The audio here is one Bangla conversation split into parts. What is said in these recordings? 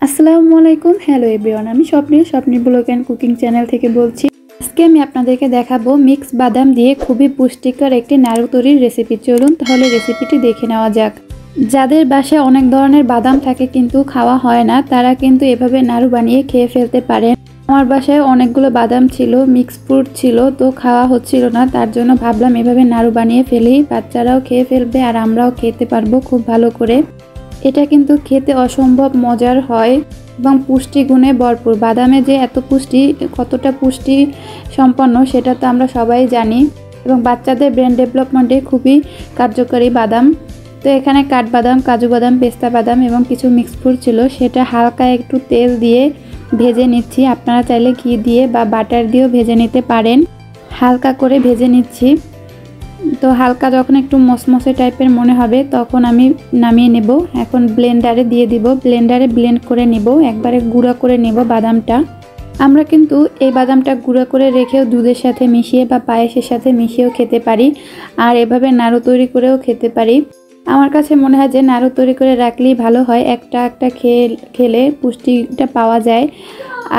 আসসালামু আলাইকুম। হ্যালো এভরিওয়ান, আমি স্বপ্নি ব্লগ অ্যান্ড কুকিং চ্যানেল থেকে বলছি। আজকে আমি আপনাদেরকে দেখাবো মিক্স বাদাম দিয়ে খুবই পুষ্টিকর একটি নাড়ু তৈরির রেসিপি। চলুন তাহলে রেসিপিটি দেখে নেওয়া যাক। যাদের বাসায় অনেক ধরনের বাদাম থাকে কিন্তু খাওয়া হয় না, তারা কিন্তু এভাবে নাড়ু বানিয়ে খেয়ে ফেলতে পারেন। আমার বাসায় অনেকগুলো বাদাম ছিল, মিক্স ফ্রুট ছিল, তো খাওয়া হচ্ছিল না, তার জন্য ভাবলাম এভাবে নাড়ু বানিয়ে ফেলি, বাচ্চারাও খেয়ে ফেলবে আর আমরাও খেতে পারবো খুব ভালো করে। এটা কিন্তু খেতে অসম্ভব মজার হয় এবং পুষ্টিগুণে ভরপুর। বাদামে যে এত পুষ্টি, কতটা পুষ্টি সম্পন্ন সেটা তো আমরা সবাই জানি, এবং বাচ্চাদের ব্রেন ডেভেলপমেন্টে খুবই কার্যকরী বাদাম। তো এখানে কাঠবাদাম, কাজু বাদাম, পেস্তা বাদাম এবং কিছু মিক্স ফ্রুট ছিল, সেটা হালকা একটু তেল দিয়ে ভেজে নিচ্ছি। আপনারা চাইলে ঘি দিয়ে বা বাটার দিয়েও ভেজে নিতে পারেন। হালকা করে ভেজে নিচ্ছি। তো হালকা যখন একটু মসমসে টাইপের মনে হবে তখন আমি নামিয়ে নেব। এখন ব্লেন্ডারে দিয়ে দিব, ব্লেন্ডারে ব্লেন্ড করে নেব, একবারে গুঁড়া করে নেব বাদামটা। আমরা কিন্তু এই বাদামটা গুঁড়া করে রেখেও দুধের সাথে মিশিয়ে বা পায়েসের সাথে মিশিয়েও খেতে পারি, আর এভাবে নাড়ু তৈরি করেও খেতে পারি। আমার কাছে মনে হয় যে নাড়ু তৈরি করে রাখলেই ভালো হয়, একটা একটা খেলে পুষ্টিটা পাওয়া যায়,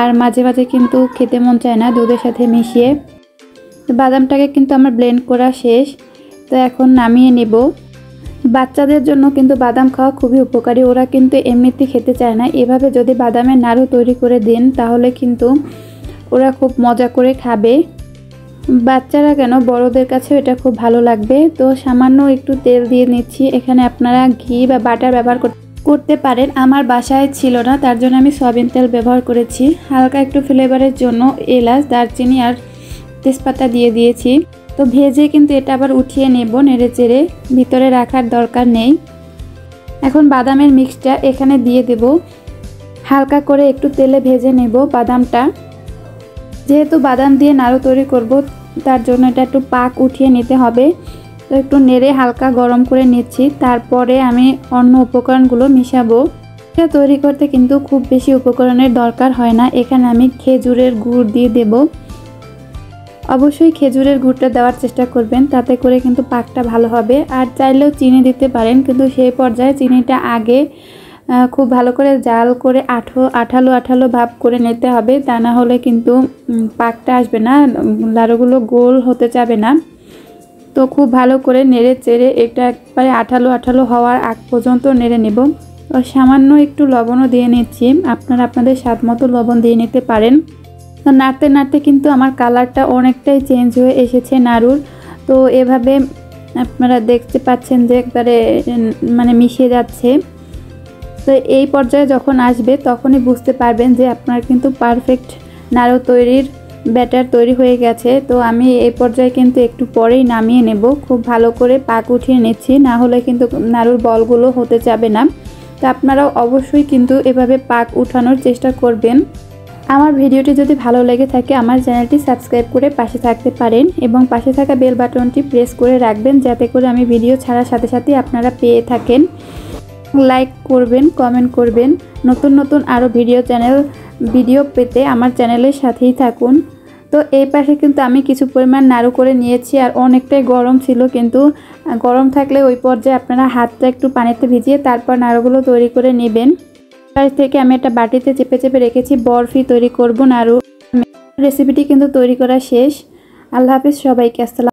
আর মাঝে মাঝে কিন্তু খেতে মন চায় না দুধের সাথে মিশিয়ে। বাদামটাকে কিন্তু আমার ব্লেন্ড করা শেষ, তো এখন নামিয়ে নেব। বাচ্চাদের জন্য কিন্তু বাদাম খাওয়া খুবই উপকারী, ওরা কিন্তু এমনিতে খেতে চায় না। এভাবে যদি বাদামের নাড়ু তৈরি করে দেন তাহলে কিন্তু ওরা খুব মজা করে খাবে। বাচ্চারা কেন, বড়দের কাছেও এটা খুব ভালো লাগবে। তো সামান্য একটু তেল দিয়ে নিচ্ছি, এখানে আপনারা ঘি বা বাটার ব্যবহার করতে পারেন। আমার বাসায় ছিল না, তার জন্য আমি সয়াবিন তেল ব্যবহার করেছি। হালকা একটু ফ্লেভারের জন্য এলাচ, দারচিনি আর তেজপাতা দিয়ে দিয়েছি। তো ভেজে কিন্তু এটা আবার উঠিয়ে নেব নেড়ে চেড়ে, ভিতরে রাখার দরকার নেই। এখন বাদামের মিক্সটা এখানে দিয়ে দেব, হালকা করে একটু তেলে ভেজে নেব বাদামটা। যেহেতু বাদাম দিয়ে নাড়ু তৈরি করব, তার জন্য এটা একটু পাক উঠিয়ে নিতে হবে। তো একটু নেড়ে হালকা গরম করে নিচ্ছি, তারপরে আমি অন্য উপকরণগুলো মিশাবো। এটা তৈরি করতে কিন্তু খুব বেশি উপকরণের দরকার হয় না। এখানে আমি খেজুরের গুড় দিয়ে দেব। অবশ্যই খেজুরের গুড়টা দেওয়ার চেষ্টা করবেন, তাতে করে কিন্তু পাকটা ভালো হবে। আর চাইলেও চিনি দিতে পারেন, কিন্তু সেই পর্যায়ে চিনিটা আগে খুব ভালো করে জাল করে আঠালো আঠালো ভাব করে নিতে হবে, তা না হলে কিন্তু পাকটা আসবে না, লাড়ুগুলো গোল হতে যাবে না। তো খুব ভালো করে নেড়ে চেড়ে এটা একবারে আঠালো আঠালো হওয়ার আগ পর্যন্ত নেড়ে নেব। সামান্য একটু লবণও দিয়ে নিচ্ছি, আপনারা আপনাদের স্বাদ মতো লবণ দিয়ে নিতে পারেন। তো নাড়তে নাড়তে কিন্তু আমার কালারটা অনেকটাই চেঞ্জ হয়ে এসেছে নাড়ুর। তো এভাবে আপনারা দেখতে পাচ্ছেন যে একবারে মানে মিশে যাচ্ছে। তো এই পর্যায়ে যখন আসবে তখনই বুঝতে পারবেন যে আপনার কিন্তু পারফেক্ট নাড়ু তৈরির ব্যাটার তৈরি হয়ে গেছে। তো আমি এই পর্যায়ে কিন্তু একটু পরেই নামিয়ে নেব। খুব ভালো করে পাক উঠিয়ে নিচ্ছি, না হলে কিন্তু নাড়ুর বলগুলো হতে যাবে না। তো আপনারাও অবশ্যই কিন্তু এভাবে পাক উঠানোর চেষ্টা করবেন। আমার ভিডিওটি যদি ভালো লেগে থাকে আমার চ্যানেলটি সাবস্ক্রাইব করে পাশে থাকতে পারেন, এবং পাশে থাকা বেল বাটনটি প্রেস করে রাখবেন, যাতে করে আমি ভিডিও ছাড়ার সাথে সাথে আপনারা পেয়ে থাকেন। লাইক করবেন, কমেন্ট করবেন। নতুন নতুন আরও ভিডিও পেতে আমার চ্যানেলের সাথেই থাকুন। তো এই পাশে কিন্তু আমি কিছু পরিমাণ নাড়ু করে নিয়েছি, আর অনেকটাই গরম ছিল, কিন্তু গরম থাকলে ওই পর্যায়ে আপনারা হাতটা একটু পানিতে ভিজিয়ে তারপর নাড়ুগুলো তৈরি করে নেবেন। পাশ থেকে আমি একটা বাটিতে চেপে চেপে রেখেছি, বরফি তৈরি করব নাড়ু। রেসিপিটি কিন্তু তৈরি করা শেষ। আল্লাহ হাফিজ সবাইকে। আসসালাম।